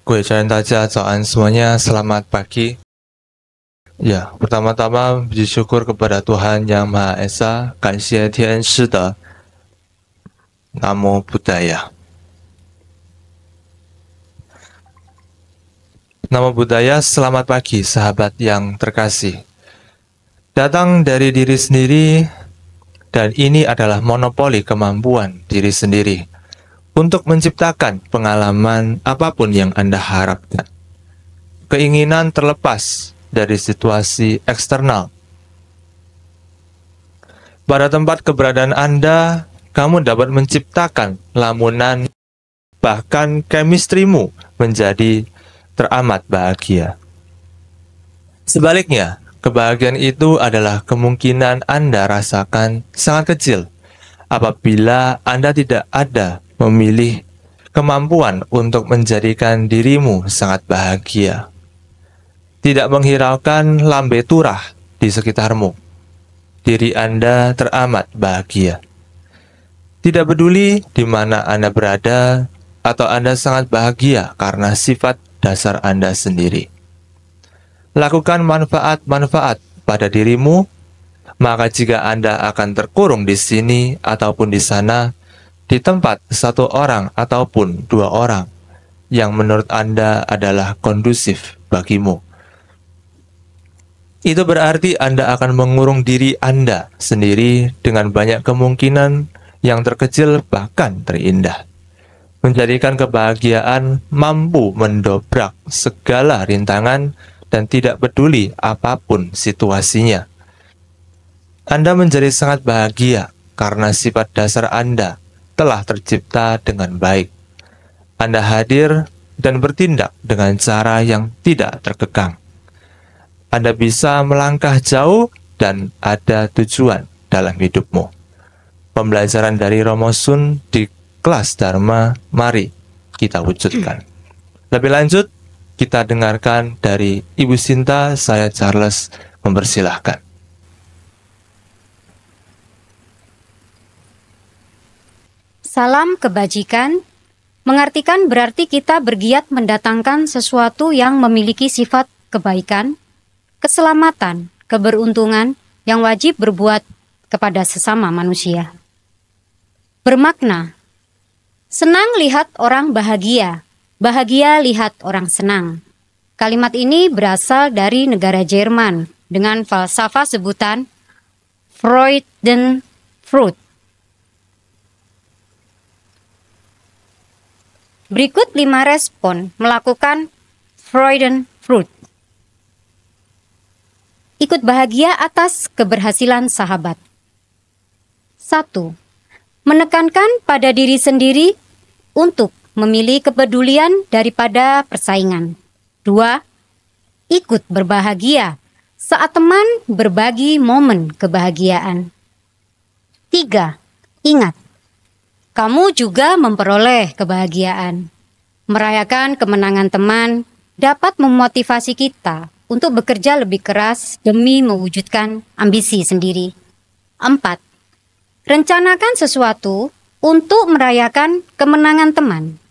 各位家人大家早安 semuanya, selamat pagi. Ya, pertama-tama puji syukur kepada Tuhan Yang Maha Esa, 感谢天恩师的 Namo Buddhaya. Namo Buddhaya, selamat pagi sahabat yang terkasih. Datang dari diri sendiri, dan ini adalah monopoli kemampuan diri sendiri untuk menciptakan pengalaman apapun yang Anda harapkan. Keinginan terlepas dari situasi eksternal. Pada tempat keberadaan Anda, kamu dapat menciptakan lamunan, bahkan chemistry-mu menjadi teramat bahagia. Sebaliknya, kebahagiaan itu adalah kemungkinan Anda rasakan sangat kecil apabila Anda tidak ada memilih kemampuan untuk menjadikan dirimu sangat bahagia. Tidak menghiraukan lambe turah di sekitarmu, diri Anda teramat bahagia. Tidak peduli di mana Anda berada, atau Anda sangat bahagia karena sifat dasar Anda sendiri. Lakukan manfaat-manfaat pada dirimu, maka jika Anda akan terkurung di sini ataupun di sana, di tempat satu orang ataupun dua orang yang menurut Anda adalah kondusif bagimu, itu berarti Anda akan mengurung diri Anda sendiri dengan banyak kemungkinan yang terkecil bahkan terindah. Menjadikan kebahagiaan mampu mendobrak segala rintangan dan tidak peduli apapun situasinya. Anda menjadi sangat bahagia karena sifat dasar Anda telah tercipta dengan baik. Anda hadir dan bertindak dengan cara yang tidak terkekang. Anda bisa melangkah jauh dan ada tujuan dalam hidupmu. Pembelajaran dari Romo Sun di kelas Dharma, mari kita wujudkan. Lebih lanjut, kita dengarkan dari Ibu Sinta, saya Charles mempersilahkan. Salam kebajikan, mengartikan berarti kita bergiat mendatangkan sesuatu yang memiliki sifat kebaikan, keselamatan, keberuntungan yang wajib berbuat kepada sesama manusia. Bermakna, senang lihat orang bahagia, bahagia lihat orang senang. Kalimat ini berasal dari negara Jerman dengan falsafah sebutan Freudenfrucht. Berikut 5 respon melakukan Freudenfrucht. Ikut bahagia atas keberhasilan sahabat. 1. Menekankan pada diri sendiri untuk memilih kepedulian daripada persaingan. 2. Ikut berbahagia saat teman berbagi momen kebahagiaan. 3. Ingat, kamu juga memperoleh kebahagiaan. Merayakan kemenangan teman dapat memotivasi kita untuk bekerja lebih keras demi mewujudkan ambisi sendiri. 4. Rencanakan sesuatu untuk merayakan kemenangan teman.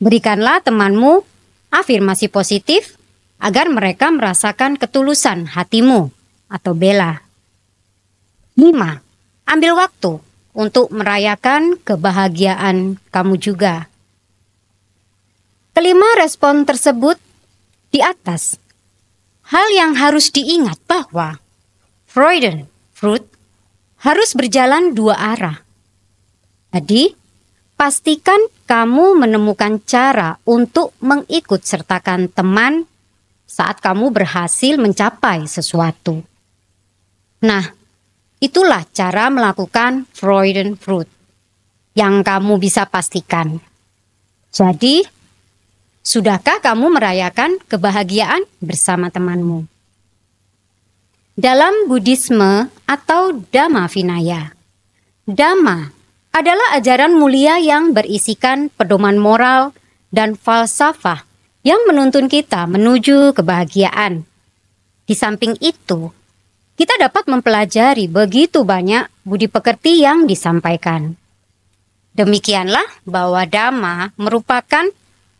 Berikanlah temanmu afirmasi positif agar mereka merasakan ketulusan hatimu atau bela. 5. Ambil waktu untuk merayakan kebahagiaan kamu juga. Kelima respon tersebut di atas. Hal yang harus diingat bahwa Freudenfrucht harus berjalan dua arah. Jadi, pastikan kamu menemukan cara untuk mengikut sertakan teman saat kamu berhasil mencapai sesuatu. Nah, itulah cara melakukan Freudenfrucht yang kamu bisa pastikan. Jadi, sudahkah kamu merayakan kebahagiaan bersama temanmu? Dalam Buddhisme atau Dhamma Vinaya, Dhamma adalah ajaran mulia yang berisikan pedoman moral dan falsafah yang menuntun kita menuju kebahagiaan. Di samping itu, kita dapat mempelajari begitu banyak budi pekerti yang disampaikan. Demikianlah bahwa Dhamma merupakan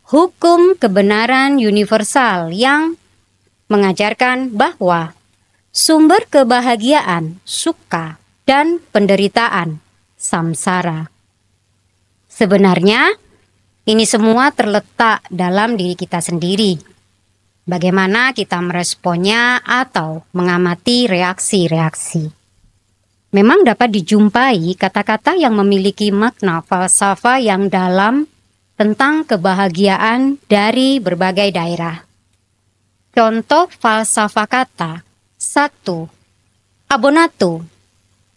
hukum kebenaran universal yang mengajarkan bahwa sumber kebahagiaan, suka, dan penderitaan, samsara. Sebenarnya, ini semua terletak dalam diri kita sendiri. Bagaimana kita meresponnya atau mengamati reaksi-reaksi. Memang dapat dijumpai kata-kata yang memiliki makna falsafah yang dalam tentang kebahagiaan dari berbagai daerah. Contoh falsafah kata. 1. Abonato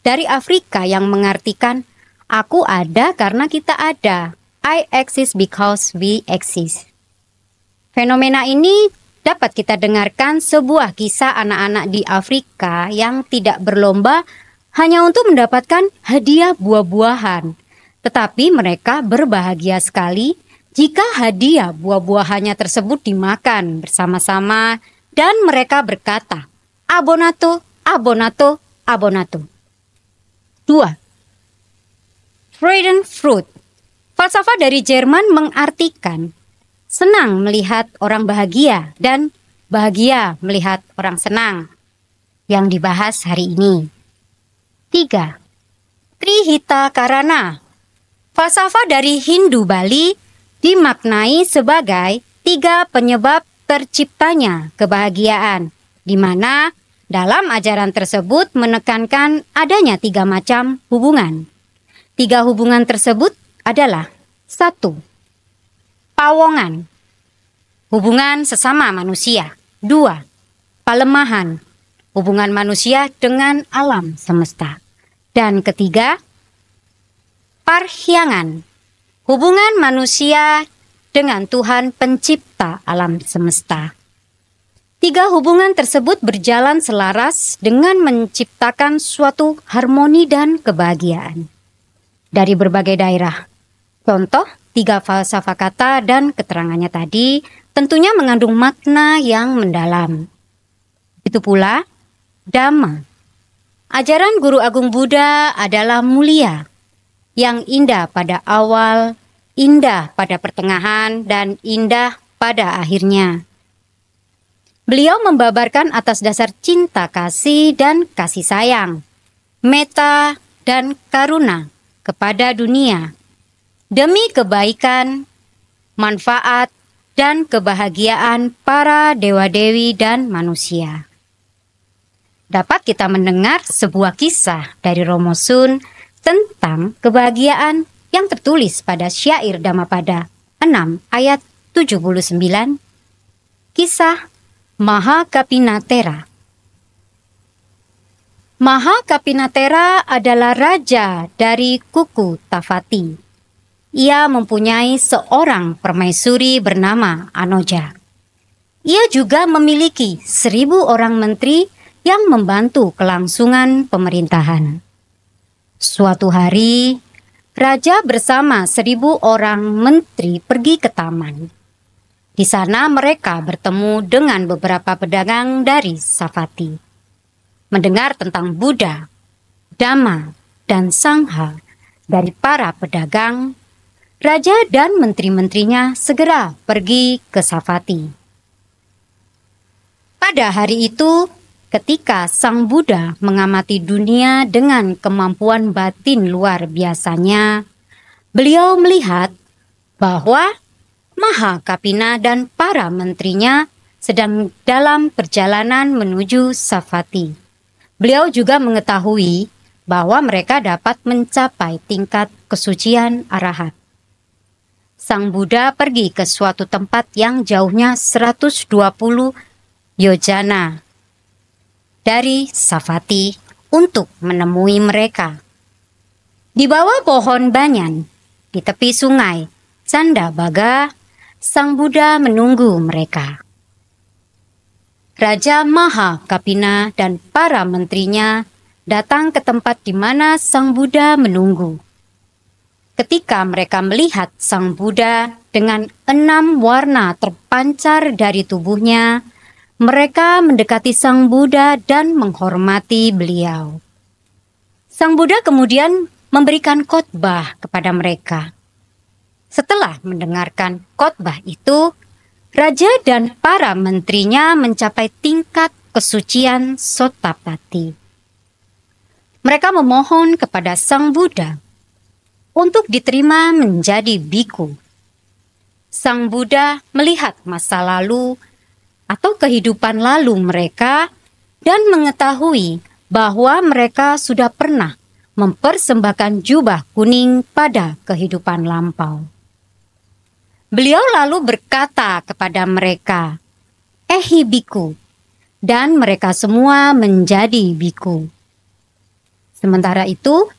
dari Afrika yang mengartikan aku ada karena kita ada. I exist because we exist. Fenomena ini dapat kita dengarkan sebuah kisah anak-anak di Afrika yang tidak berlomba hanya untuk mendapatkan hadiah buah-buahan. Tetapi mereka berbahagia sekali jika hadiah buah-buahannya tersebut dimakan bersama-sama dan mereka berkata, abonato, abonato, abonato. 2. Freuden fruit. Falsafah dari Jerman mengartikan senang melihat orang bahagia dan bahagia melihat orang senang yang dibahas hari ini. 3. Trihita Karana. Falsafah dari Hindu Bali dimaknai sebagai 3 penyebab terciptanya kebahagiaan, di mana dalam ajaran tersebut menekankan adanya 3 macam hubungan. 3 hubungan tersebut adalah 1. Pawongan, hubungan sesama manusia. 2. Palemahan, hubungan manusia dengan alam semesta. Dan ketiga, parhyangan, hubungan manusia dengan Tuhan pencipta alam semesta. 3 hubungan tersebut berjalan selaras dengan menciptakan suatu harmoni dan kebahagiaan. Dari berbagai daerah. Contoh, 3 falsafah kata dan keterangannya tadi tentunya mengandung makna yang mendalam. Itu pula, Dhamma. Ajaran Guru Agung Buddha adalah mulia, yang indah pada awal, indah pada pertengahan, dan indah pada akhirnya. Beliau membabarkan atas dasar cinta kasih dan kasih sayang, metta dan karuna kepada dunia, demi kebaikan, manfaat, dan kebahagiaan para dewa-dewi dan manusia. Dapat kita mendengar sebuah kisah dari Romo Sun tentang kebahagiaan yang tertulis pada syair Dhammapada 6 ayat 79. Kisah Mahakapinatera. Mahakapinatera adalah raja dari Kuku Tafati. Ia mempunyai seorang permaisuri bernama Anoja. Ia juga memiliki 1.000 orang menteri yang membantu kelangsungan pemerintahan. Suatu hari, raja bersama 1.000 orang menteri pergi ke taman. Di sana mereka bertemu dengan beberapa pedagang dari Savatthi. Mendengar tentang Buddha, Dhamma, dan Sangha dari para pedagang, raja dan menteri-menterinya segera pergi ke Savatthi. Pada hari itu, ketika Sang Buddha mengamati dunia dengan kemampuan batin luar biasanya, beliau melihat bahwa Mahakapina dan para menterinya sedang dalam perjalanan menuju Savatthi. Beliau juga mengetahui bahwa mereka dapat mencapai tingkat kesucian arahat. Sang Buddha pergi ke suatu tempat yang jauhnya 120 yojana dari Savatthi untuk menemui mereka. Di bawah pohon banyan, di tepi sungai Candabaga, Sang Buddha menunggu mereka. Raja Mahakapina dan para menterinya datang ke tempat di mana Sang Buddha menunggu. Ketika mereka melihat Sang Buddha dengan 6 warna terpancar dari tubuhnya, mereka mendekati Sang Buddha dan menghormati beliau. Sang Buddha kemudian memberikan khotbah kepada mereka. Setelah mendengarkan khotbah itu, raja dan para menterinya mencapai tingkat kesucian Sotapati. Mereka memohon kepada Sang Buddha untuk diterima menjadi biku. Sang Buddha melihat masa lalu atau kehidupan lalu mereka dan mengetahui bahwa mereka sudah pernah mempersembahkan jubah kuning pada kehidupan lampau. Beliau lalu berkata kepada mereka, "Ehi biku," dan mereka semua menjadi biku. Sementara itu,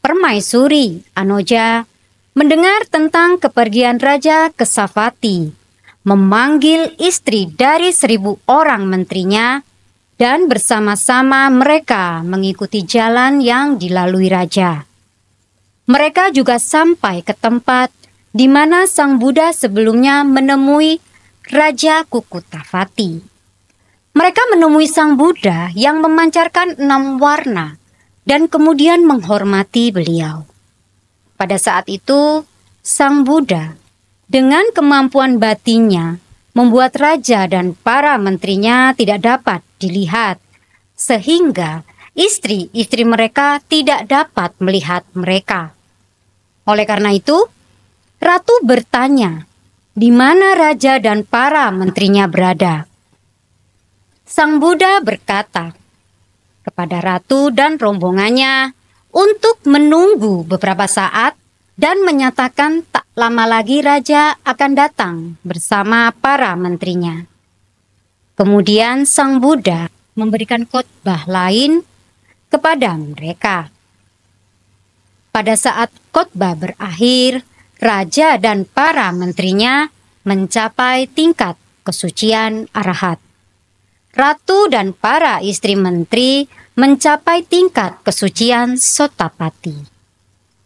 Permaisuri Anoja mendengar tentang kepergian Raja Kesavati, memanggil istri dari 1.000 orang menterinya, dan bersama-sama mereka mengikuti jalan yang dilalui raja. Mereka juga sampai ke tempat di mana Sang Buddha sebelumnya menemui Raja Kukutavati. Mereka menemui Sang Buddha yang memancarkan 6 warna dan kemudian menghormati beliau. Pada saat itu, Sang Buddha dengan kemampuan batinnya membuat raja dan para menterinya tidak dapat dilihat, sehingga istri-istri mereka tidak dapat melihat mereka. Oleh karena itu, Ratu bertanya, di mana raja dan para menterinya berada? Sang Buddha berkata kepada ratu dan rombongannya untuk menunggu beberapa saat dan menyatakan tak lama lagi raja akan datang bersama para menterinya. Kemudian Sang Buddha memberikan khotbah lain kepada mereka. Pada saat khotbah berakhir, raja dan para menterinya mencapai tingkat kesucian arahat. Ratu dan para istri menteri mencapai tingkat kesucian Sotapati.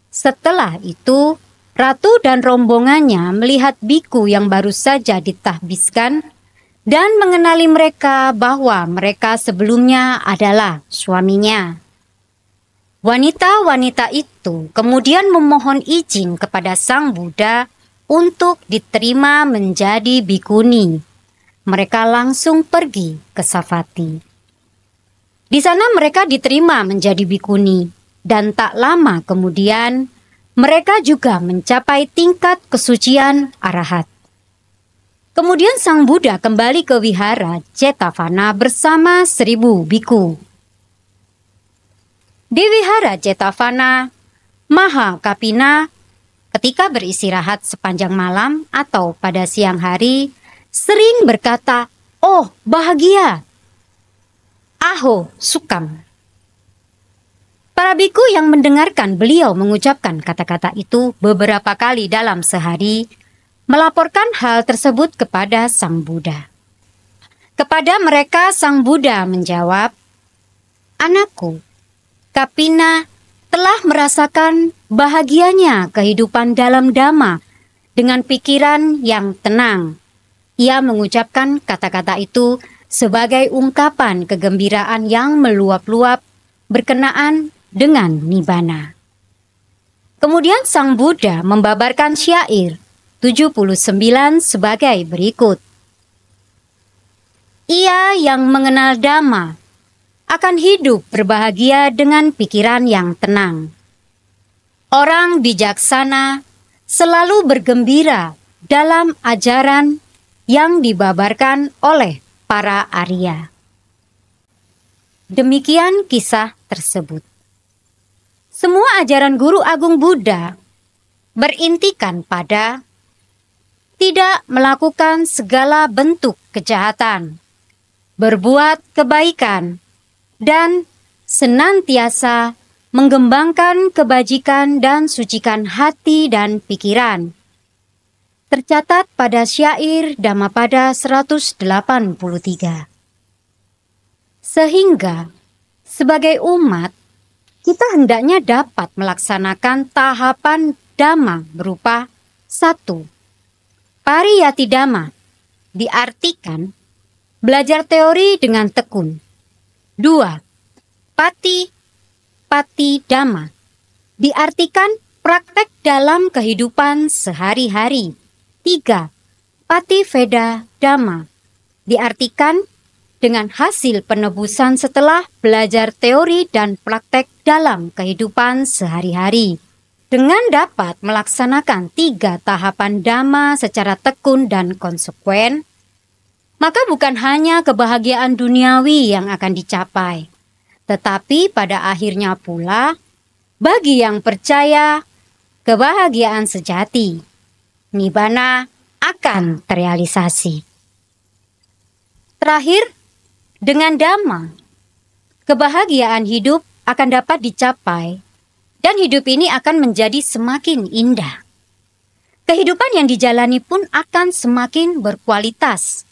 Setelah itu, ratu dan rombongannya melihat biku yang baru saja ditahbiskan dan mengenali mereka bahwa mereka sebelumnya adalah suaminya. Wanita-wanita itu kemudian memohon izin kepada Sang Buddha untuk diterima menjadi bikuni. Mereka langsung pergi ke Savatthi. Di sana mereka diterima menjadi bikuni, dan tak lama kemudian mereka juga mencapai tingkat kesucian arahat. Kemudian Sang Buddha kembali ke wihara Jetavana bersama 1.000 biku. Di wihara Jetavana, Mahakapina ketika beristirahat sepanjang malam atau pada siang hari sering berkata, "Oh, bahagia! Aho, sukam!" Para biku yang mendengarkan beliau mengucapkan kata-kata itu beberapa kali dalam sehari melaporkan hal tersebut kepada Sang Buddha. Kepada mereka Sang Buddha menjawab, "Anakku, Kapina telah merasakan bahagianya kehidupan dalam Dhamma dengan pikiran yang tenang." Ia mengucapkan kata-kata itu sebagai ungkapan kegembiraan yang meluap-luap berkenaan dengan Nibbana. Kemudian Sang Buddha membabarkan syair 79 sebagai berikut. Ia yang mengenal Dhamma akan hidup berbahagia dengan pikiran yang tenang. Orang bijaksana selalu bergembira dalam ajaran yang dibabarkan oleh para Arya. Demikian kisah tersebut. Semua ajaran Guru Agung Buddha berintikan pada tidak melakukan segala bentuk kejahatan, berbuat kebaikan, dan senantiasa mengembangkan kebajikan dan sucikan hati dan pikiran. Tercatat pada syair Dhammapada 183. Sehingga, sebagai umat, kita hendaknya dapat melaksanakan tahapan Dhamma berupa 1. Pariyati Dhamma, diartikan belajar teori dengan tekun. 2. Pati Dhamma, diartikan Praktek dalam kehidupan sehari-hari. 3. Pativeda Dhamma diartikan dengan hasil penebusan setelah belajar teori dan praktek dalam kehidupan sehari-hari. Dengan dapat melaksanakan 3 tahapan Dhamma secara tekun dan konsekuen, maka bukan hanya kebahagiaan duniawi yang akan dicapai, tetapi pada akhirnya pula, bagi yang percaya, kebahagiaan sejati, Nibbana, akan terrealisasi. Terakhir, dengan Dhamma, kebahagiaan hidup akan dapat dicapai dan hidup ini akan menjadi semakin indah. Kehidupan yang dijalani pun akan semakin berkualitas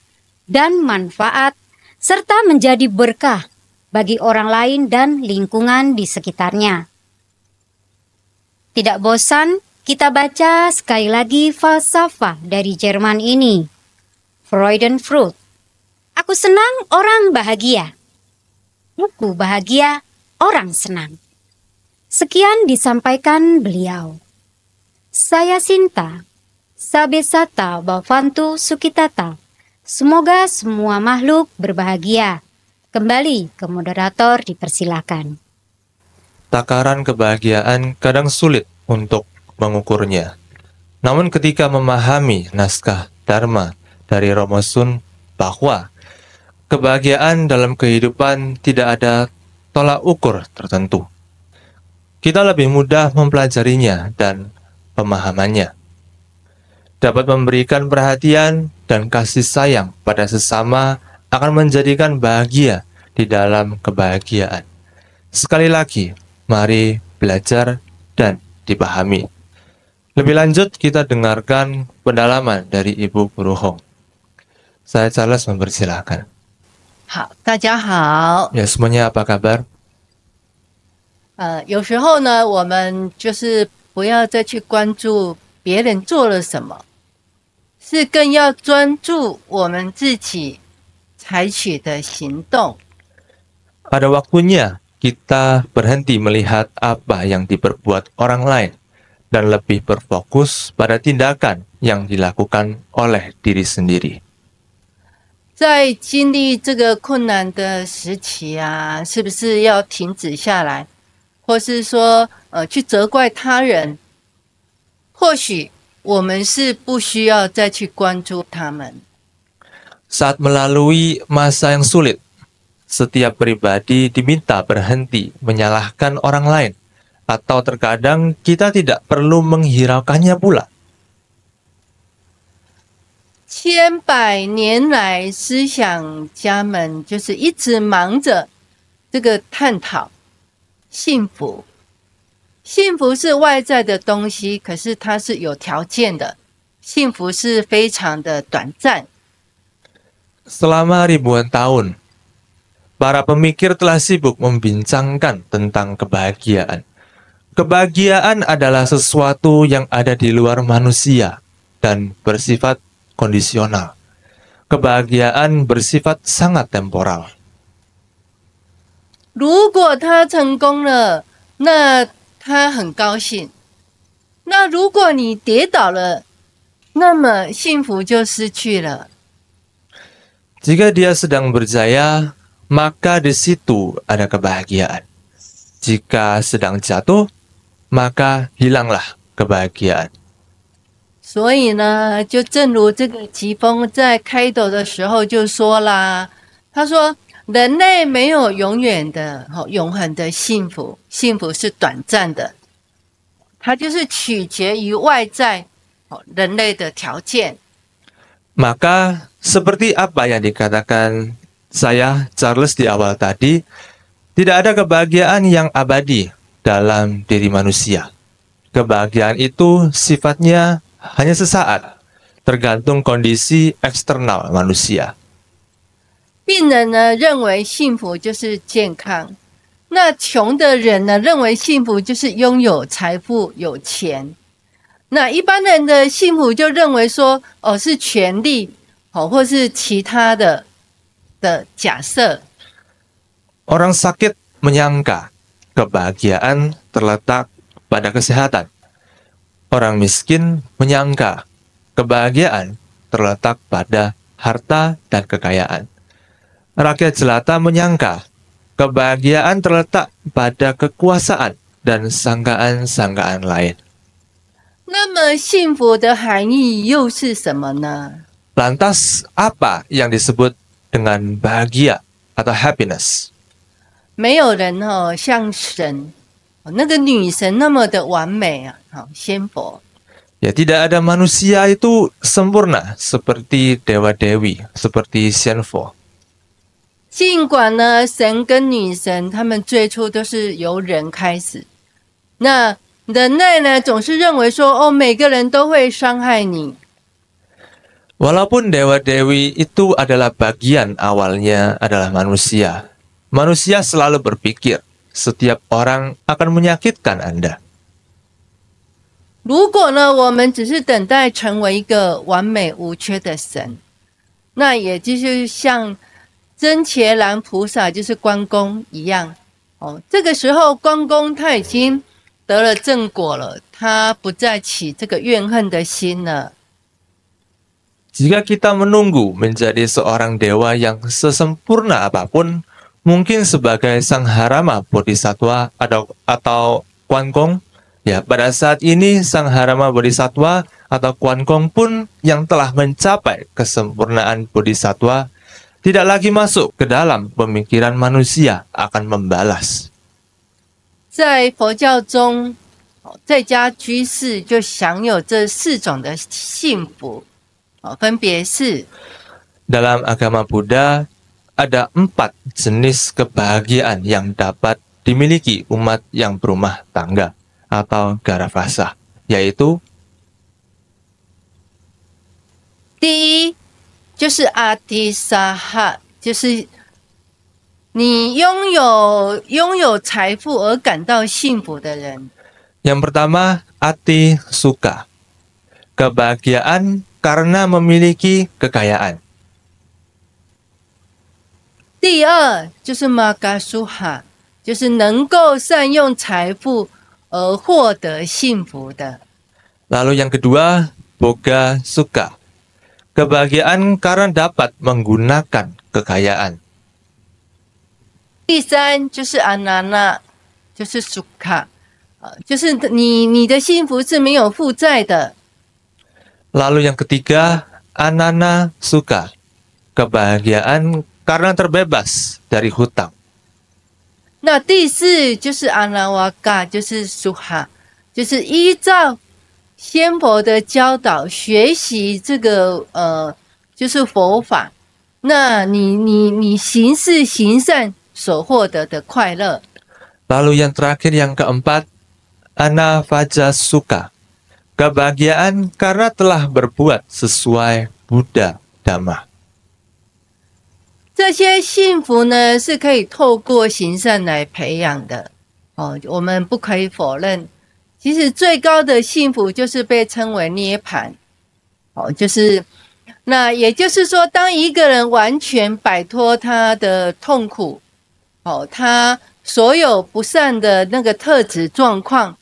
dan manfaat serta menjadi berkah bagi orang lain dan lingkungan di sekitarnya. Tidak bosan, kita baca sekali lagi falsafah dari Jerman ini, Freudenfrucht. Aku senang orang bahagia. Buku bahagia, orang senang. Sekian disampaikan beliau. Saya Sinta, Sabesata Bhavantu Sukhitata. Semoga semua makhluk berbahagia. Kembali ke moderator dipersilakan. Takaran kebahagiaan kadang sulit untuk mengukurnya. Namun ketika memahami naskah Dharma dari Romo Sun bahwa kebahagiaan dalam kehidupan tidak ada tolak ukur tertentu, kita lebih mudah mempelajarinya dan pemahamannya. Dapat memberikan perhatian dan kasih sayang pada sesama akan menjadikan bahagia di dalam kebahagiaan. Sekali lagi, mari belajar dan dipahami. Lebih lanjut, kita dengarkan pendalaman dari Ibu Guru Hong. Saya Charles mempersilahkan. 好，大家好。 Ya, semuanya apa kabar? 有时候呢，我们就是不要再去关注别人做了什么，是更要专注我们自己采取的行动。 Ada waktunya kita berhenti melihat apa yang diperbuat orang lain dan lebih berfokus pada tindakan yang dilakukan oleh diri sendiri. 在经历这个困难的时期啊，是不是要停止下来，或是说去责怪他人？或许我们是不需要再去关注他们。 Saat melalui masa yang sulit, setiap pribadi diminta berhenti menyalahkan orang lain, atau terkadang kita tidak perlu menghiraukannya pula. 千百年来，思想家们就是一直忙着这个探讨幸福。幸福是外在的东西，可是它是有条件的。幸福是非常的短暂。 Selama ribuan tahun, para pemikir telah sibuk membincangkan tentang kebahagiaan. Kebahagiaan adalah sesuatu yang ada di luar manusia dan bersifat kondisional. Kebahagiaan bersifat sangat temporal. 如果他成功了，那他很高兴。那如果你跌倒了，那么幸福就失去了。 Jika dia sedang berjaya, maka di situ ada kebahagiaan. Jika sedang jatuh, maka hilanglah kebahagiaan. 所以呢，就正如这个疾风在开头的时候就说啦，他说人类没有永远的、永恒的幸福，幸福是短暂的，它就是取决于外在人类的条件。 Maka, seperti apa yang dikatakan saya, Charles, di awal tadi, tidak ada kebahagiaan yang abadi dalam diri manusia. Kebahagiaan itu sifatnya hanya sesaat, tergantung kondisi eksternal manusia. 病人呢认为幸福就是健康，那穷的人呢认为幸福就是拥有财富、有钱。那一般人的幸福就认为说，是权力，或是其他的假设。 Orang sakit menyangka kebahagiaan terletak pada kesehatan, Orang miskin menyangka kebahagiaan terletak pada harta dan kekayaan. Rakyat jelata menyangka kebahagiaan terletak pada kekuasaan dan sangkaan-sangkaan lain. 那么幸福的含义又是什么呢？ Lantas, apa yang disebut dengan bahagia atau happiness? 没有人像神那个女神那么的完美啊，仙佛。 Ya, tidak ada manusia itu sempurna seperti dewa-dewi, seperti Xianfo. 尽管呢，神跟女神他们最初都是由人开始，那人类呢总是认为说，哦，每个人都会伤害你。 Walaupun dewa-dewi itu adalah bagian awalnya adalah manusia, manusia selalu berpikir setiap orang akan menyakitkan Anda. 如果呢，我们只是等待成为一个完美无缺的神，那也就是像真伽蓝菩萨，就是关公一样。哦，这个时候关公他已经得了正果了，他不再起这个怨恨的心了。 Jika kita menunggu menjadi seorang dewa yang sesempurna apapun, mungkin sebagai Sang Harama Bodhisattva atau Quan Gong, ya pada saat ini Sang Harama Bodhisattva atau Quan Gong pun yang telah mencapai kesempurnaan Bodhisattva tidak lagi masuk ke dalam pemikiran manusia akan membalas. 在佛教中，在家居士就享有这4种的幸福。 分别是 Dalam agama Buddha, ada 4 jenis kebahagiaan yang dapat dimiliki umat yang berumah tangga atau Garavasa, yaitu 第一就是阿提萨哈，就是你拥有财富而感到幸福的人。 yang pertama, ati suka, kebahagiaan karena memiliki kekayaan. 第二就是玛嘎苏哈，就是能够善用财富而获得幸福的。 Lalu yang kedua, boga suka, kebahagiaan karena dapat menggunakan kekayaan. 第三就是阿那那，就是苏卡，就是你的幸福是没有负债的。 Lalu yang ketiga, anana suka, kebahagiaan karena terbebas dari hutang. 那第四就是阿那瓦嘎，就是苏哈，就是依照仙佛的教导学习这个就是佛法。那你行事行善所获得的快乐。 Lalu yang terakhir yang keempat, anavaja suka, kebahagiaan karena telah berbuat sesuai Buddha Dhamma. 这些幸福呢，是可以透过行善来培养的。我们不可以否认，其实最高的幸福就是被称为涅槃。就是那也就是说，当一个人完全摆脱他的痛苦，他所有不善的那个特质状况。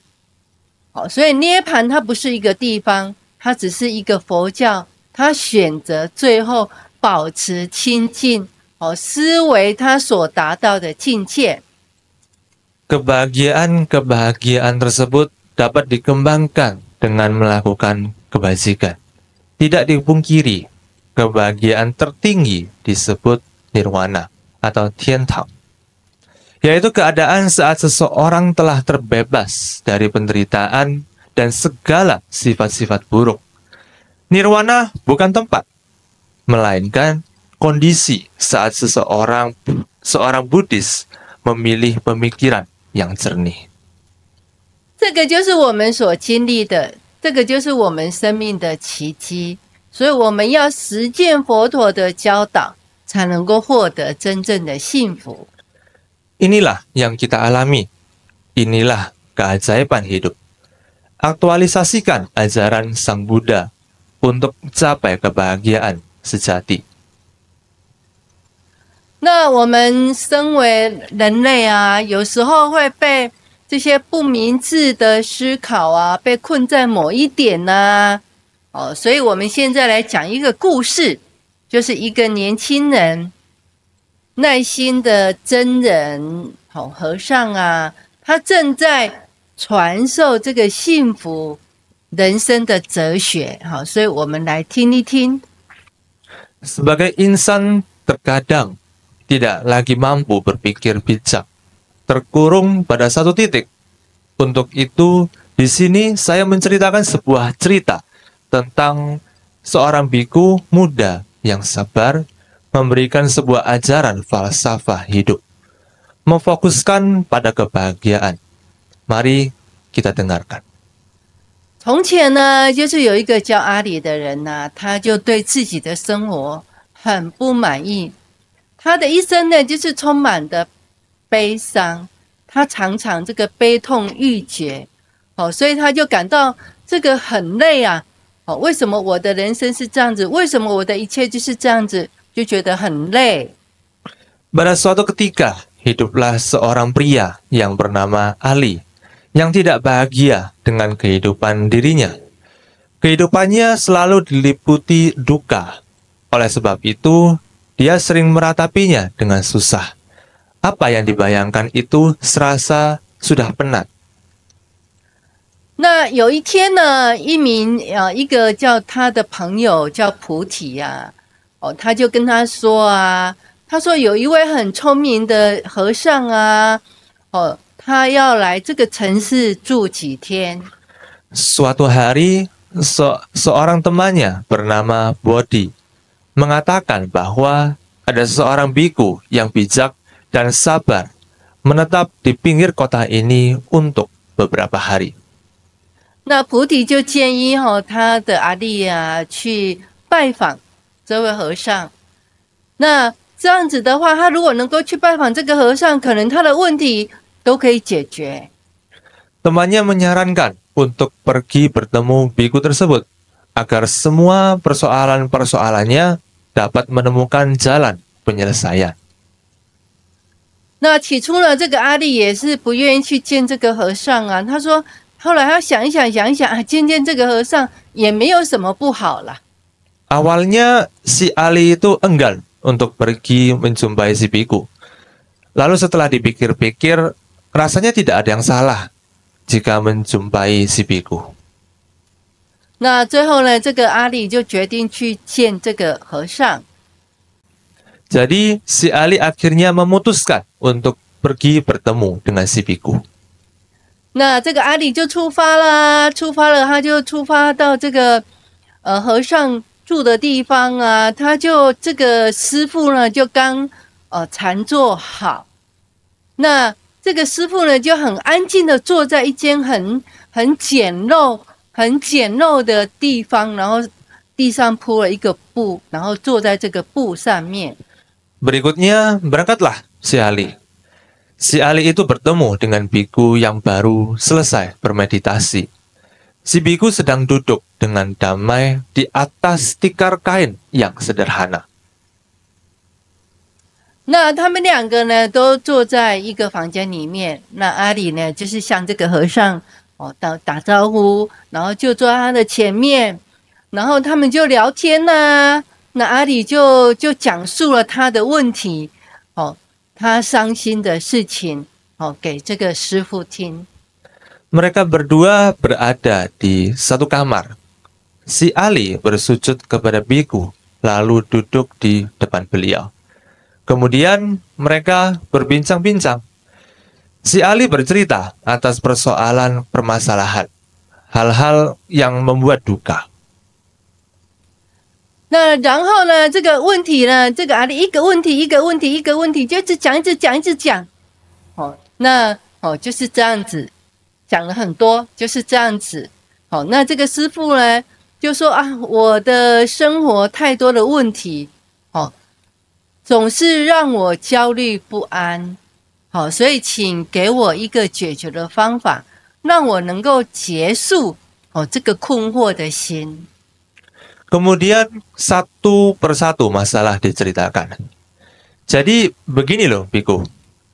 所以涅槃它不是一个地方，它只是一个佛教，它选择最后保持清净，思维它所达到的境界。 Kebahagiaan tersebut dapat dikembangkan dengan melakukan kebajikan. Tidak dipungkiri, kebahagiaan tertinggi disebut nirwana atau tiantang, yaitu keadaan saat seseorang telah terbebas dari penderitaan dan segala sifat-sifat buruk. Nirwana bukan tempat, melainkan kondisi saat seorang Buddhis memilih pemikiran yang jernih. 这个就是我们所经历的，这个就是我们生命的奇迹。所以我们要实践佛陀的教导，才能够获得真正的幸福。 Inilah yang kita alami. Inilah keajaiban hidup. Aktualisasikan ajaran Sang Buddha untuk capai kebahagiaan sejati. 那我们身为人类啊，有时候会被这些不明智的思考啊，被困在某一点呐、所以我们现在来讲一个故事，就是一个年轻人耐心的真人和尚啊，他正在传授这个幸福人生的哲学。所以我们来听一听。Sebagai insan terkadang tidak lagi mampu berpikir bijak, terkurung pada satu titik. Untuk itu, di sini saya menceritakan sebuah cerita tentang seorang biku muda yang sabar memberikan sebuah ajaran falsafah hidup, memfokuskan pada kebahagiaan. Mari kita dengarkan. 从前呢，就是有一个叫阿里的人呐、他就对自己的生活很不满意。他的一生呢，就是充满的悲伤，他常常这个悲痛欲绝，所以他就感到这个很累啊。为什么我的人生是这样子？为什么我的一切就是这样子？就觉得很累。Pada suatu ketika, hiduplah seorang pria yang bernama Ali, yang tidak bahagia dengan kehidupan dirinya. Kehidupannya selalu diliputi duka. Oleh sebab itu, dia sering meratapinya dengan susah. Apa yang dibayangkan itu serasa sudah penat. 那有一天呢，一个叫他的朋友叫菩提呀、他就跟他说啊，他说有一位很聪明的和尚啊，他要来这个城市住几天。 Suatu hari, seorang temannya bernama Bodhi mengatakan bahwa ada seorang biku yang bijak dan sabar menetap di pinggir kota ini untuk beberapa hari. 那菩提就建议他的阿弟啊去拜访这位和尚。那这样子的话，他如果能够去拜访这个和尚，可能他的问题都可以解决。 Temannya menyarankan untuk pergi bertemu biku tersebut agar semua persoalan-persoalannya dapat menemukan jalan penyelesaian. 那起初呢，这个阿弟也是不愿意去见这个和尚啊。他说，后来他想一想啊，见这个和尚也没有什么不好啦。 Awalnya si Ali itu enggan untuk pergi menjumpai si biku. Lalu setelah dipikir-pikir, rasanya tidak ada yang salah jika menjumpai si biku. 那最后呢，这个阿弟就决定去见这个和尚。 Jadi si Ali akhirnya memutuskan untuk pergi bertemu dengan si biku. 那这个阿弟就出发了，他就出发到这个和尚住的地方啊。他就这个师傅呢，就刚禅坐好。那这个师傅呢，就很安静的坐在一间很简陋的地方，然后地上铺了一个布，然后坐在这个布上面。 Berikutnya berangkatlah si Ali. Si Ali itu bertemu dengan biku yang baru selesai bermeditasi. Si biku sedang duduk dengan damai di atas tikar kain yang sederhana. 那他们两个呢，都坐在一个房间里面。那阿里呢，就是向这个和尚打招呼，然后就坐在他的前面，然后他们就聊天呐、那阿里就讲述了他的问题，他伤心的事情，给这个师傅听。 Mereka berdua berada di satu kamar. Si Ali bersujud kepada biku, lalu duduk di depan beliau. Kemudian mereka berbincang-bincang. Si Ali bercerita atas persoalan permasalahan, hal-hal yang membuat duka. 那然后呢，这个问题呢，这个阿里一个问题，就一直讲。就是这样子，讲了很多，就是这样子。那这个师傅呢，就说啊，我的生活太多的问题，总是让我焦虑不安。所以请给我一个解决的方法，让我能够结束这个困惑的心。 Kemudian satu persatu masalah diceritakan. Jadi begini loh, biku.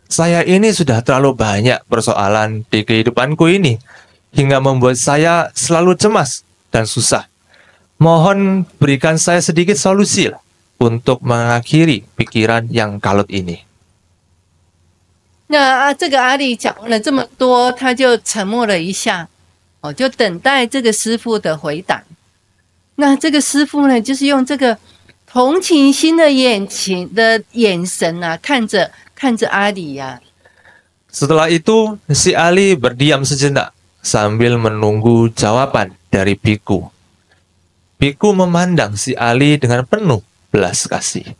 saya ini sudah terlalu banyak persoalan di kehidupanku ini, hingga membuat saya selalu cemas dan susah. Mohon berikan saya sedikit solusi lah untuk mengakhiri pikiran yang kalut ini. 那这个阿里讲了这么多，他就沉默了一下，就等待这个师父的回答。那这个师父呢，就是用这个同情心的眼神啊，看着阿里呀、Setelah itu, si Ali berdiam sejenak sambil menunggu jawaban dari biku. Biku memandang si Ali dengan penuh belas kasih.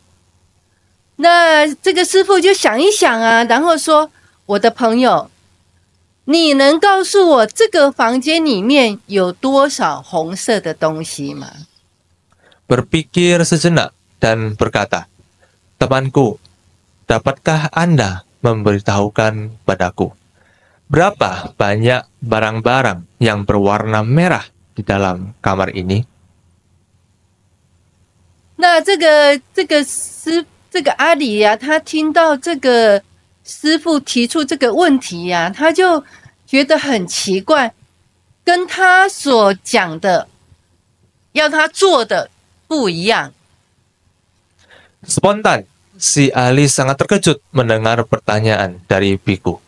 那这个师父就想一想啊，然后说：“我的朋友，你能告诉我这个房间里面有多少红色的东西吗？” Berpikir sejenak dan berkata, "Temanku, dapatkah Anda memberitahukan padaku berapa banyak barang-barang yang berwarna merah di dalam kamar ini?" 那这个阿里呀、他听到这个师父提出这个问题呀、他就觉得很奇怪，跟他所讲的要他做的不一样。 Spontan, si Ali sangat terkejut mendengar pertanyaan dari biku.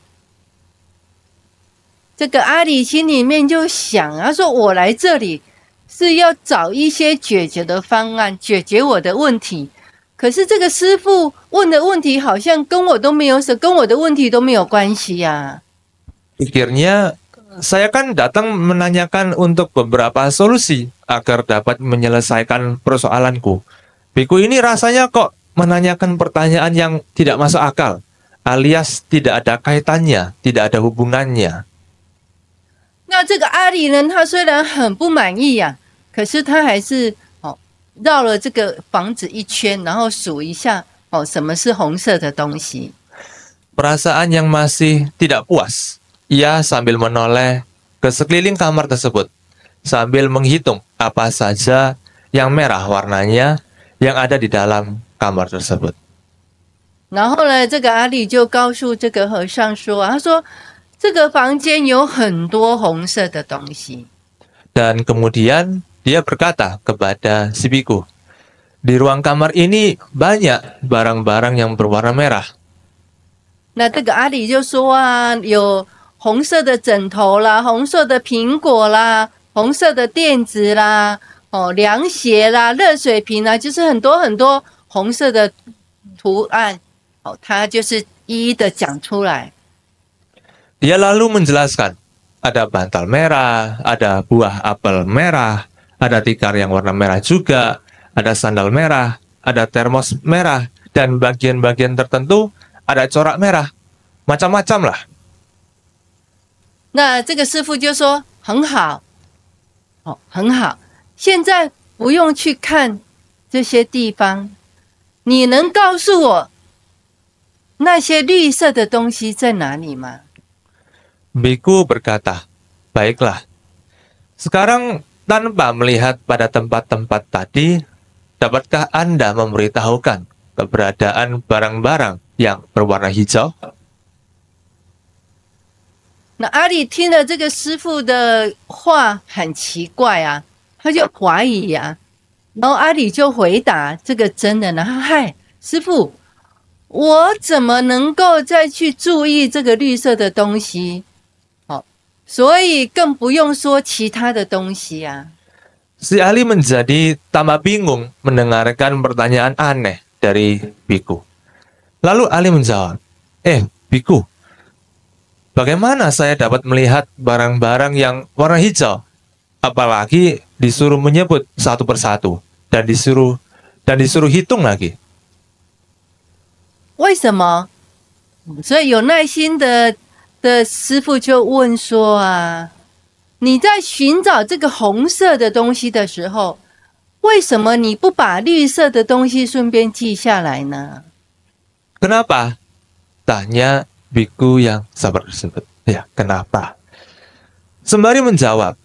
这个阿里心里面就想啊，说我来这里是要找一些解决的方案，解决我的问题。可是这个师父问的问题好像跟我的问题都没有关系呀、Pikirnya, saya kan datang menanyakan untuk beberapa solusi agar dapat menyelesaikan persoalanku. Biku ini rasanya kok menanyakan pertanyaan yang tidak masuk akal, alias tidak ada kaitannya, tidak ada hubungannya. 那这个阿里呢，他虽然很不满意呀、可是他还是绕了这个房子一圈，然后数一下什么是红色的东西。 Perasaan yang masih tidak puas, ia sambil menoleh ke sekeliling kamar tersebut, sambil menghitung apa saja yang merah warnanya yang ada di dalam kamar tersebut. 然后呢，这个阿里就告诉这个和尚说，他说这个房间有很多红色的东西。 Dan kemudian dia berkata kepada si biku, "Di ruang kamar ini banyak barang-barang yang berwarna merah." 那这个阿里就说啊，有红色的枕头啦，红色的苹果啦，红色的垫子啦，凉鞋啦，热水瓶啦，就是很多很多红色的图案，他就是一一的讲出来。 Dia lalu menjelaskan, ada bantal merah, ada buah apel merah, ada tikar yang warna merah juga, ada sandal merah, ada termos merah, dan bagian-bagian tertentu ada corak merah. Macam-macam lah. 那这个师父就说很好，很好，现在不用去看这些地方，你能告诉我那些绿色的东西在哪里吗？ Biku berkata, "Baiklah. Sekarang tanpa melihat pada tempat-tempat tadi, dapatkah Anda memberitahukan keberadaan barang-barang yang berwarna hijau?" 那阿里听了这个师父的话很奇怪啊，他就怀疑呀、然后阿里就回答这个真的呢，嗨，师父，我怎么能够再去注意这个绿色的东西？所以更不用说其他的东西啊。 Si Ali menjadi tambah bingung mendengarkan pertanyaan aneh dari biku. Lalu Ali menjawab, biku, bagaimana saya dapat melihat barang-barang yang warna hijau? Apalagi disuruh menyebut satu persatu dan disuruh hitung lagi. 为什么？所以有耐心的师父就问说啊，你在寻找这个红色的东西的时候，为什么你不把绿色的东西顺便记下来呢？ Kenapa? Tanya biku yang sabar tersebut. Ya, kenapa? Sembari menjawab,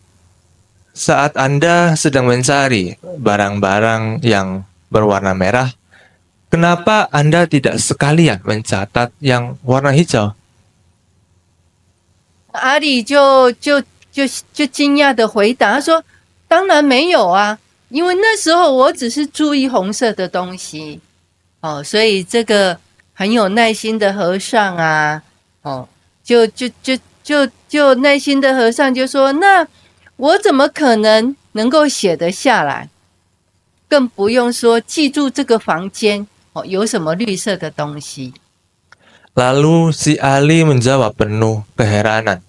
saat Anda sedang mencari barang-barang yang berwarna merah, Kenapa Anda tidak sekalian mencatat yang warna hijau? 阿里就惊讶的回答，他说：“当然没有啊，因为那时候我只是注意红色的东西。”哦，所以这个很有耐心的和尚啊，哦，就耐心的和尚就说：“那我怎么可能能够写得下来？更不用说记住这个房间哦有什么绿色的东西。” Lalu si Ali menjawab penuh keheranan.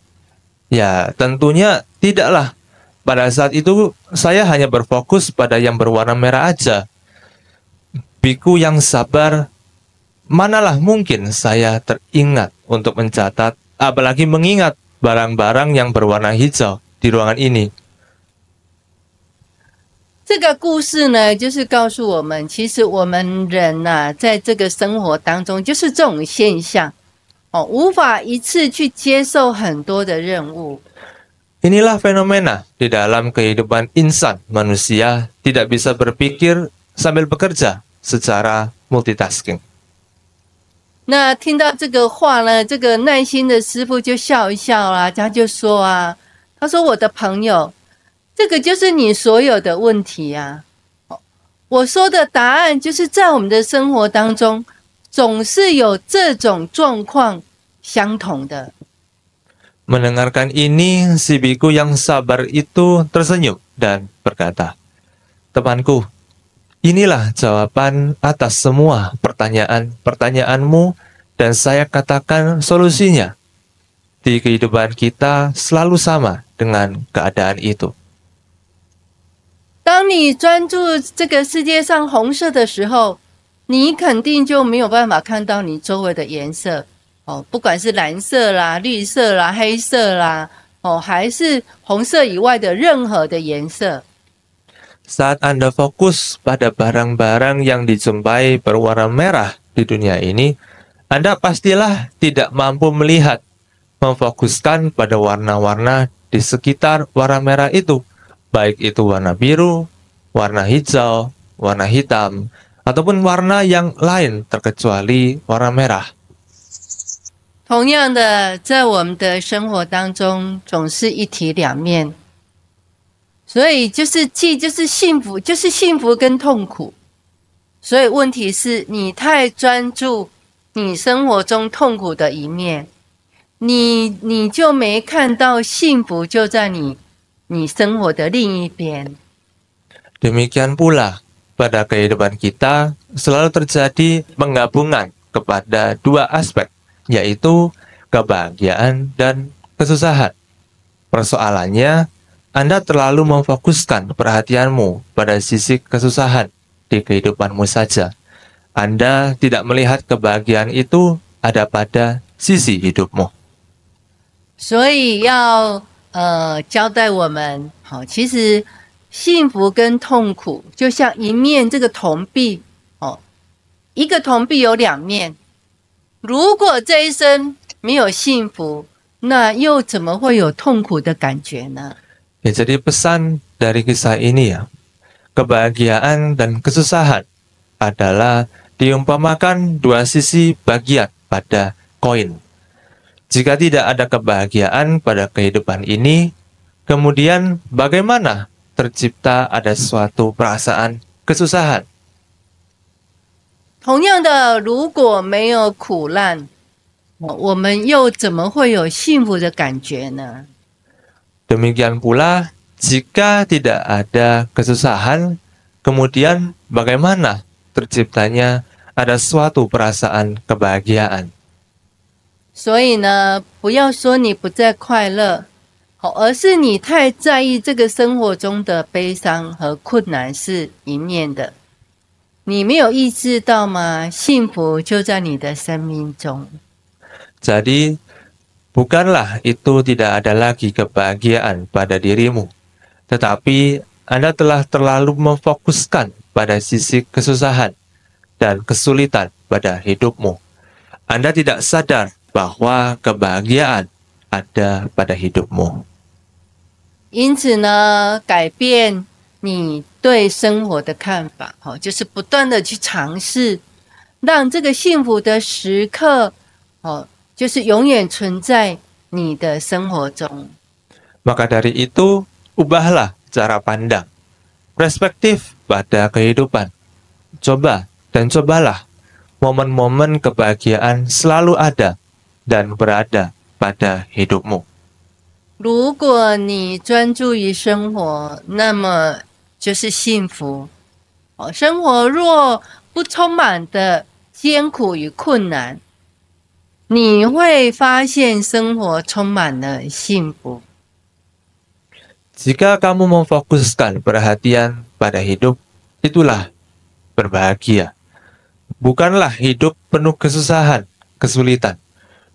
Ya, tentunya tidaklah. Pada saat itu saya hanya berfokus pada yang berwarna merah aja. Biku yang sabar, manalah mungkin saya teringat untuk mencatat, apalagi mengingat barang-barang yang berwarna hijau di ruangan ini. 这个故事呢，就是告诉我们，其实我们人呐、在这个生活当中，就是这种现象哦，无法一次去接受很多的任务。 Inilah fenomena di dalam kehidupan insan, manusia tidak bisa berpikir sambil bekerja secara multitasking. 那听到这个话呢，这个耐心的师傅就笑一笑啦，他就说啊，他说我的朋友，这个就是你所有的问题啊。我说的答案就是在我们的生活当中，总是有这种状况相同的。 Mendengarkan ini, si biku yang sabar itu tersenyum dan berkata, "Temanku, inilah jawaban atas semua pertanyaan-pertanyaanmu dan saya katakan solusinya. Di kehidupan kita selalu sama dengan keadaan itu." 当你专注这个世界上红色的时候，你肯定就没有办法看到你周围的颜色哦，不管是蓝色啦、绿色啦、黑色啦，哦，还是红色以外的任何的颜色。 Saat Anda fokus pada barang-barang yang dijumpai berwarna merah di dunia ini, Anda pastilah tidak mampu melihat, memfokuskan pada warna-warna di sekitar warna merah itu, baik itu warna biru, warna hijau, warna hitam, ataupun warna yang lain terkecuali warna merah. 同样的，在我们的生活当中，总是一体两面，所以就是幸福，就是幸福跟痛苦。所以问题是你太专注你生活中痛苦的一面，你就没看到幸福就在你生活的另一边。 Demikian pula, pada kehidupan kita selalu terjadi penggabungan kepada dua aspek, yaitu kebahagiaan dan kesusahan. Persoalannya, Anda terlalu memfokuskan perhatianmu pada sisi kesusahan di kehidupanmu saja. Anda tidak melihat kebahagiaan itu ada pada sisi hidupmu. 所以要交代我们，好，其实幸福跟痛苦就像一面这个铜币哦，一个铜币有两面。如果这一生没有幸福，那又怎么会有痛苦的感觉呢？ Ya, jadi pesan dari kisah ini ya, kebahagiaan dan kesusahan adalah diumpamakan dua sisi bagian pada koin. Jika tidak ada kebahagiaan pada kehidupan ini, kemudian bagaimana tercipta ada suatu perasaan kesusahan? 同样的，如果没有苦难，我们又怎么会有幸福的感觉呢？ Demikian pula, jika tidak ada kesusahan, kemudian bagaimana terciptanya ada suatu perasaan kebahagiaan? 所以呢，不要说你不再快乐，而是你太在意这个生活中的悲伤和困难是一面的。你没有意识到吗？幸福就在你的生命中。 Jadi, bukanlah itu tidak ada lagi kebahagiaan pada dirimu, tetapi Anda telah terlalu memfokuskan pada sisi kesusahan dan kesulitan pada hidupmu. Anda tidak sadar bahwa kebahagiaan ada pada hidupmu. 因此呢，改变你对生活的看法，就是不断的去尝试，让这个幸福的时刻，就是永远存在你的生活中。 Maka dari itu, ubahlah cara pandang, perspektif pada kehidupan. Coba dan cobalah momen-momen kebahagiaan selalu ada dan berada pada hidupmu. 如果你专注于生活，那么就是幸福。生活若不充满的艰苦与困难，你会发现生活充满了幸福。 Jika kamu memfokuskan perhatian pada hidup, itulah berbahagia. Bukanlah hidup penuh kesusahan, kesulitan.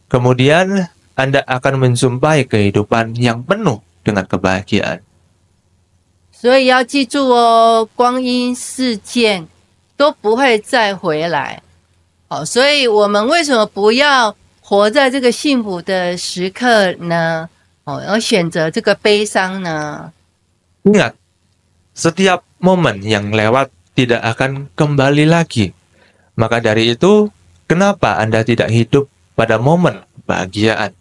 Kemudian Anda akan menjumpai kehidupan yang penuh dengan kebahagiaan. 所以要记住哦，光阴事件都不会再回来。所以我们为什么不要活在这个幸福的时刻呢？而选择这个悲伤呢？ Ingat, setiap momen yang lewat tidak akan kembali lagi. Maka dari itu, kenapa Anda tidak hidup pada momen kebahagiaan,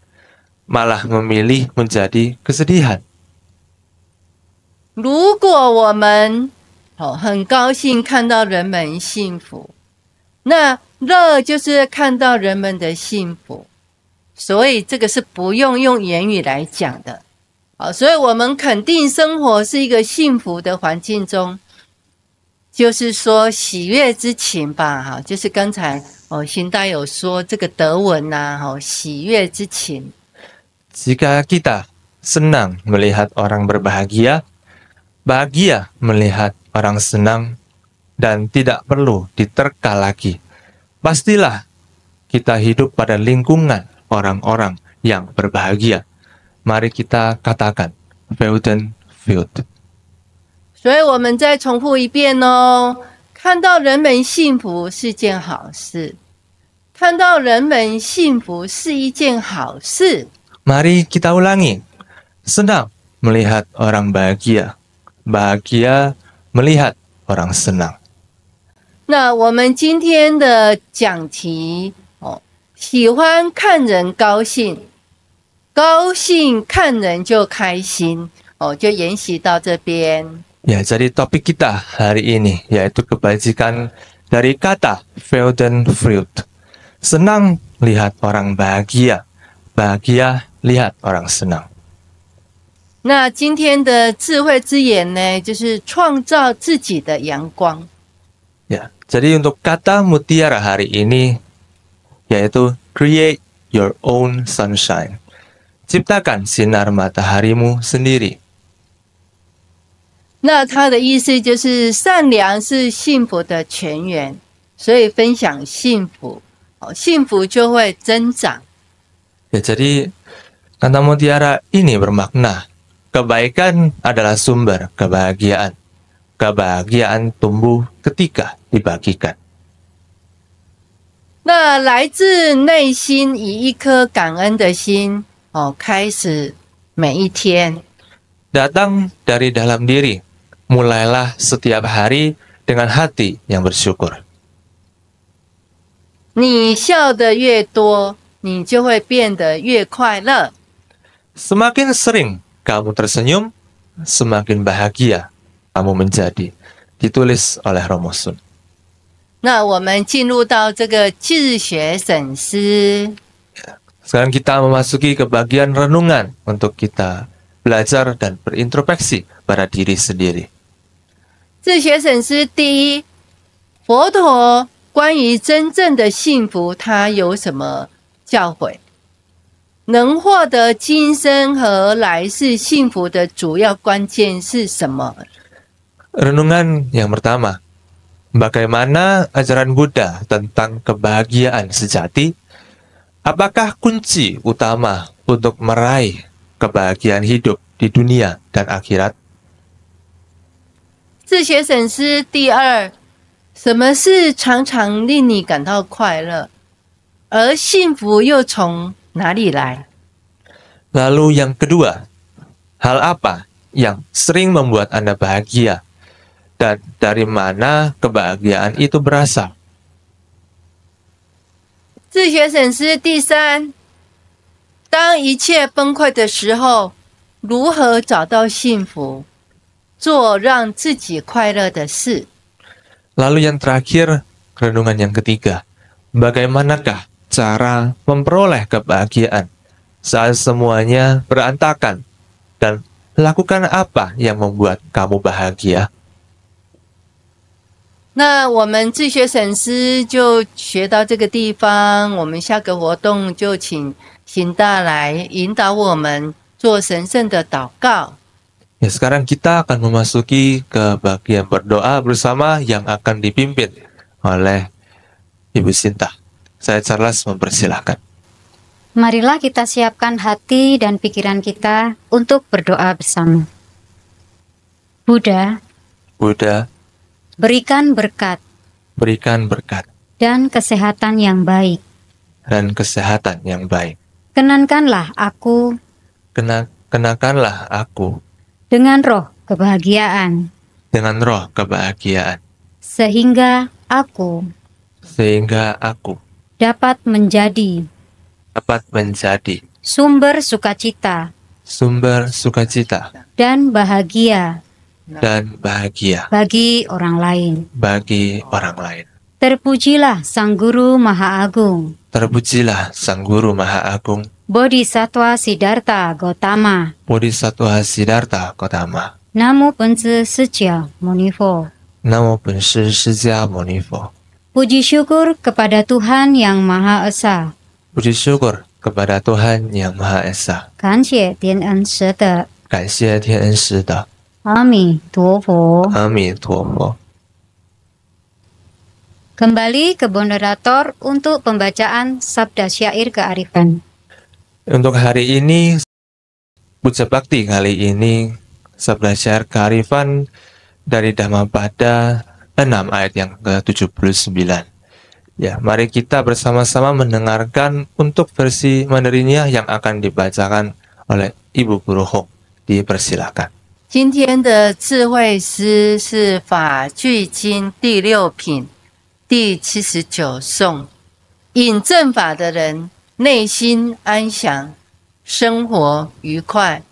malah memilih menjadi kesedihan? 如果我们很高兴看到人们幸福，那乐就是看到人们的幸福，所以这个是不用言语来讲的。所以我们肯定生活是一个幸福的环境中，就是说喜悦之情吧，就是刚才新大有说这个德文呐，喜悦之情。 Jika kita senang melihat orang berbahagia, bahagia melihat orang senang, dan tidak perlu diterka lagi, pastilah kita hidup pada lingkungan orang-orang yang berbahagia. Mari kita katakan, Freudenfeld. 所以我们再重复一遍哦，看到人们幸福是件好事，看到人们幸福是一件好事。 Mari kita ulangi. Senang melihat orang bahagia, bahagia melihat orang senang. 那我们今天的讲题喜欢看人高兴，高兴看人就开心，就沿袭到这边。 Ya, jadi topik kita hari ini yaitu kebajikan dari kata Freudenfeld. Senang lihat orang bahagia, bahagia lihat orang senang. 那今天的智慧之言呢，就是创造自己的阳光。 Ya, jadi untuk kata mutiara hari ini yaitu create your own sunshine. Ciptakan sinar mataharimu sendiri. 那它的意思就是善良是幸福的泉源，所以分享幸福，幸福就会增长。 Ya, jadi kata mutiara ini bermakna kebaikan adalah sumber kebahagiaan. Kebahagiaan tumbuh ketika dibagikan. 那来自内心，以一颗感恩的心，开始每一天。 Datang dari dalam diri. Mulailah setiap hari dengan hati yang bersyukur. 你笑得越多，你就会变得越快乐。 Semakin sering kamu tersenyum, semakin bahagia kamu menjadi. Ditulis oleh Romo Sun. 那我们进入到这个自学省思。 Sekarang kita memasuki ke bagian renungan untuk kita belajar dan berintrospeksi pada diri sendiri. 自学省思第一，佛陀关于真正的幸福，他有什么教诲？能获得今生和来世幸福的主要关键是什么？ Renungan yang pertama, bagaimana ajaran Buddha tentang kebahagiaan sejati? Apakah kunci utama untuk meraih kebahagiaan hidup di dunia dan akhirat? 自学省思第二，什么是常常令你感到快乐？而幸福又从哪里来？ Lalu yang kedua, hal apa yang sering membuat Anda bahagia? Dan dari mana kebahagiaan itu berasal? 自学审思第三，当一切崩溃的时候，如何找到幸福？做让自己快乐的事。 Lalu yang terakhir, renungan yang ketiga. Bagaimanakah cara memperoleh kebahagiaan saat semuanya berantakan? Dan lakukan apa yang membuat kamu bahagia? 那我们自学审思就学到这个地方，我们下个活动就请邢大来引导我们做神圣的祷告。 Ya, sekarang kita akan memasuki ke bagian berdoa bersama yang akan dipimpin oleh Ibu Sinta. Saya Charles mempersilahkan. Marilah kita siapkan hati dan pikiran kita untuk berdoa bersama. Buddha, Buddha, berikan berkat berikan berkat dan kesehatan yang baik. dan kesehatan yang baik. Kenankanlah aku Kenakanlah aku dengan roh kebahagiaan, dengan roh kebahagiaan, sehingga aku sehingga aku dapat menjadi dapat menjadi sumber sukacita sumber sukacita dan bahagia dan bahagia bagi orang lain. bagi orang lain. Terpujilah Sang Guru Maha Agung, Terpujilah Sang Guru Maha Agung, Bodhisattva Siddhartha Gautama, Bodhisattva Siddhartha Gautama. Namo Buddha Sejia Monifo. Namo Buddha Sejia Monifo. Puji syukur kepada Tuhan Yang Maha Esa. Puji syukur kepada Tuhan Yang Maha Esa. 感谢天恩师的感谢天恩师的阿弥陀佛。阿弥陀佛。 Kembali ke moderator untuk pembacaan Sabda Syair Kearifan. Untuk hari ini, Puja Bakti kali ini, Sabda Syair Kearifan dari Dhammapada 6 ayat yang ke-79. Ya, mari kita bersama-sama mendengarkan untuk versi Mandarinya yang akan dibacakan oleh Ibu Guru Hong. Dipersilakan. 今天的智慧诗是法句经第6品第79颂。引正法的人内心安详，生活愉快，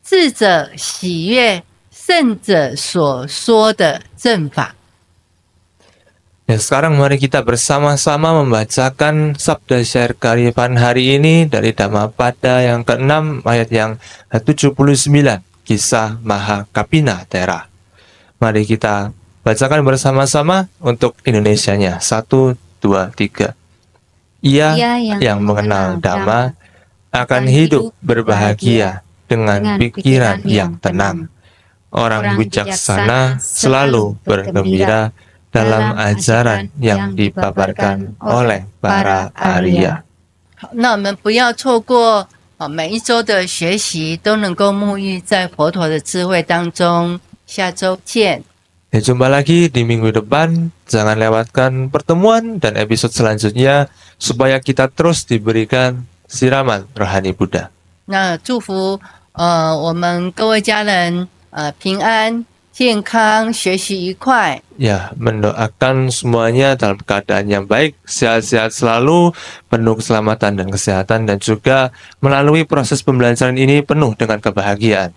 智者喜悦圣者所说的正法。 Ya, sekarang mari kita bersama-sama membacakan Sabda Syair Kearifan hari ini dari Dhammapada yang ke-6 ayat yang ke-79, kisah Mahakapina Thera. Mari kita bacakan bersama-sama untuk Indonesianya. 1, 2, 3. Ia yang mengenal Dhamma akan hidup berbahagia dengan pikiran yang tenang. Orang bijaksana selalu bergembira dalam ajaran yang dipaparkan oleh para Arya. 好，那我们不要错过每一周的学习，都能够沐浴在佛陀的智慧当中。下周见。 Ya, jumpa lagi di minggu depan. Jangan lewatkan pertemuan dan episode selanjutnya supaya kita terus diberikan siraman rohani Buddha. 那祝福我们各位家人平安健康，学习愉快。 Ya, mendoakan semuanya dalam keadaan yang baik, sehat-sehat selalu, penuh keselamatan dan kesehatan, dan juga melalui proses pembelajaran ini penuh dengan kebahagiaan.